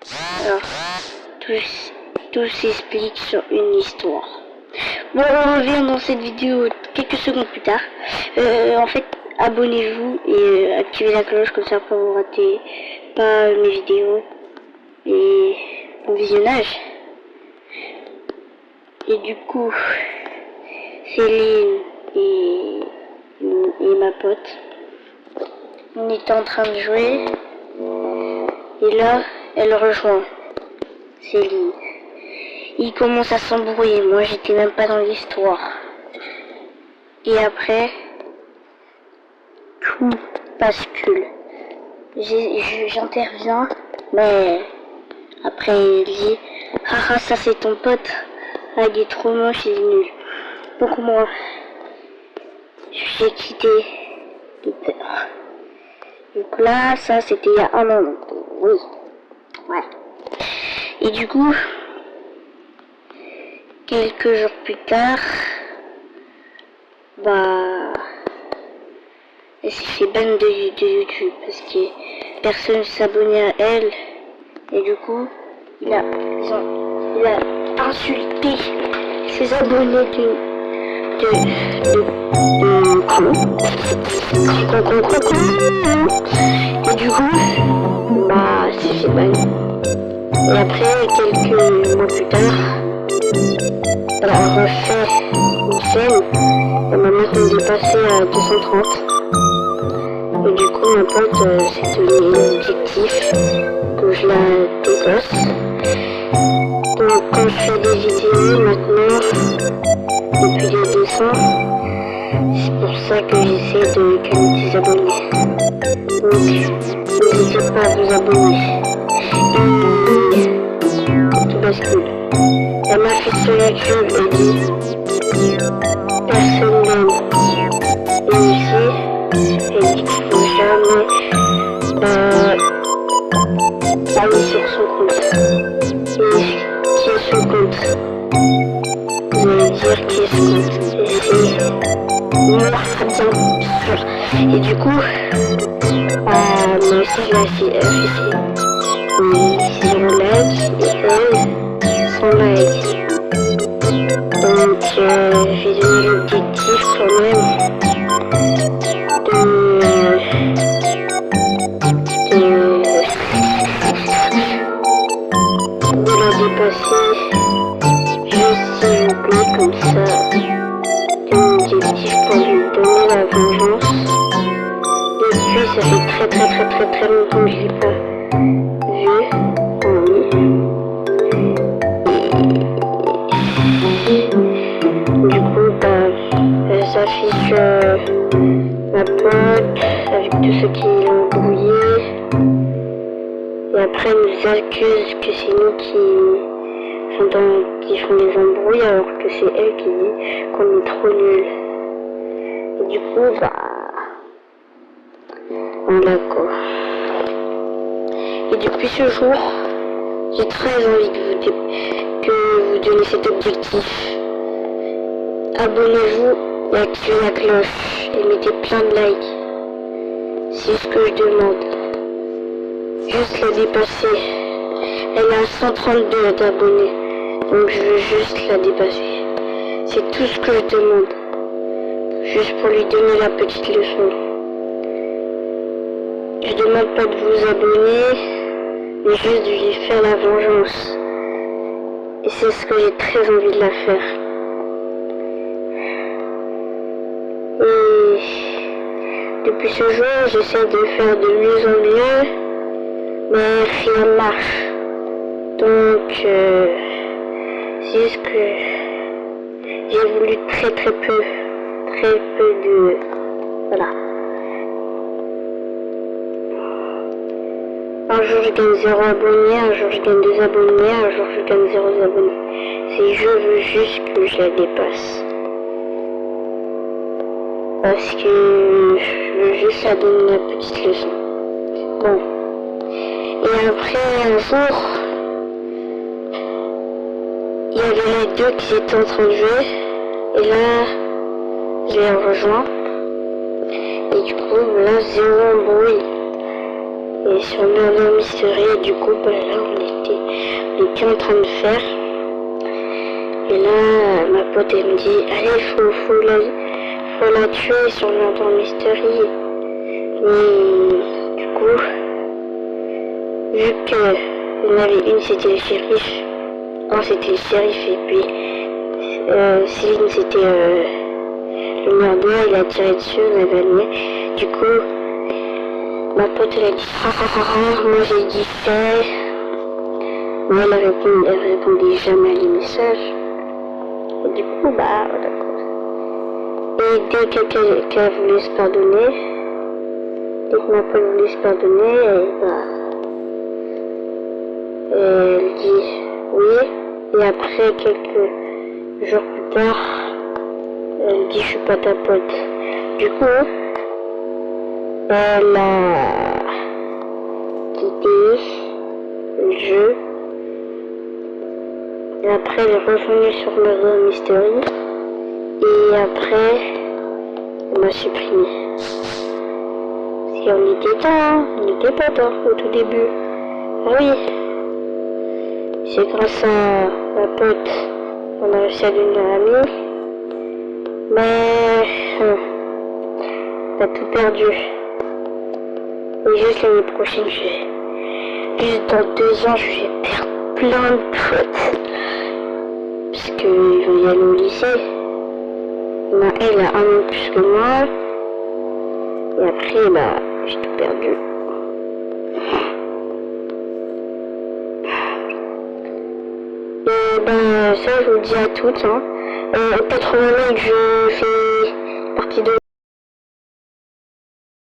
Alors, tout s'explique sur une histoire. Bon, on revient dans cette vidéo quelques secondes plus tard. En fait, abonnez-vous et activez la cloche comme ça pour vous rater pas mes vidéos. Et bon visionnage. Et du coup, Céline et ma pote, on était en train de jouer. Et là, elle rejoint Céline. Il commence à s'embrouiller. Moi, j'étais même pas dans l'histoire. Et après, tout bascule. J'interviens, mais après, il dit haha, ça c'est ton pote. Ah, il est trop moche, il est nul. Donc, moi, j'ai quitté de peur. Donc là, ça c'était il y a un an. Donc, oui. Ouais. Et du coup, quelques jours plus tard, elle s'est fait ban de YouTube parce que personne ne s'abonnait à elle. Et du coup, il a insulté ses abonnés de con. Et du coup, c'est fait ban. Et après, quelques mois plus tard, elle a refait une chaîne et ma mère nous est passée à 230. Et du coup, ma pote, c'est devenu un objectif que je la dépasse. Donc, quand je fais des vidéos maintenant, depuis les dessins, c'est pour ça que j'essaie de gagner des abonnés. Donc, n'hésitez pas à vous abonner. Et tout bascule. Elle m'a fait sur YouTube et dit personne n'aime. Et ici, elle dit qu'il faut jamais aller sur son compte. Et qui est son compte? Vous allez dire qui est son compte. Et c'est moi, bien sûr. Et du coup, moi aussi je l'ai affiché. Oui, zéro like et elle, 100 likes. Donc, j'ai donné l'objectif quand même de la dépasser juste s'il vous plaît, comme ça. C'est mon objectif pour lui donner la vengeance. Depuis, ça fait très longtemps que je l'ai pas vu. Du coup, elle s'affiche ma pote avec tous ceux qui l'ont brouillé. Et après, elle nous accuse que c'est nous qui font les embrouilles alors que c'est elle qui dit qu'on est trop nuls. Et du coup, on d'accord. Et depuis ce jour, j'ai très envie de vous donner cet objectif. Abonnez-vous et activez la cloche et mettez plein de likes. C'est ce que je demande. Juste la dépasser. Elle a 132 d'abonnés. Donc je veux juste la dépasser. C'est tout ce que je demande. Juste pour lui donner la petite leçon. Je demande pas de vous abonner, mais juste de lui faire la vengeance. Et c'est ce que j'ai très envie de la faire. Et depuis ce jour, j'essaie de faire de mieux en mieux, mais rien ne marche. Donc, c'est juste que j'ai voulu très peu de... Voilà. Un jour je gagne 0 abonnés, un jour je gagne 2 abonnés, un jour je gagne 0 abonnés. Je veux juste que je la dépasse. Parce que je veux juste la donner la petite leçon. Bon. Et après un jour, il y avait les deux qui étaient en train de jouer. Et là, je les rejoins. Et du coup, là, 0 embrouille. Et sur le Murder Mystery, du coup, là, on est était en train de faire. Et là, ma pote, elle me dit, allez, faut la tuer sur l'ordre mystery. Mais du coup, vu qu'il y en avait une, c'était le shérif. Un, c'était le shérif, et puis Céline, c'était le meurtrier, il a tiré dessus, on avait allumé. Du coup, ma pote, elle a dit, moi j'ai dit fait. Mais elle répondait jamais à les messages. Et du coup, bah, d'accord. Et dès qu'elle voulait se pardonner, dès que ma pote voulait se pardonner, elle dit oui. Et après, quelques jours plus tard, elle dit je suis pas ta pote. Du coup, elle a quitté le jeu. Et après, elle est revenue sur Murder Mystery. Et après, elle m'a supprimé. Parce qu'on était dedans, hein. On était pas dedans au tout début. Ah oui. C'est grâce à ma pote qu'on a réussi à devenir amis. Mais t'as tout perdu. Et juste l'année prochaine, juste dans 2 ans, je vais perdre plein de potes. Parce qu'ils vont y aller au lycée. Bah, elle a 1 an de plus que moi. Et après, bah, j'ai tout perdu. Et ben, ça, je vous le dis à toutes. Hein. Peut-être maintenant que je fais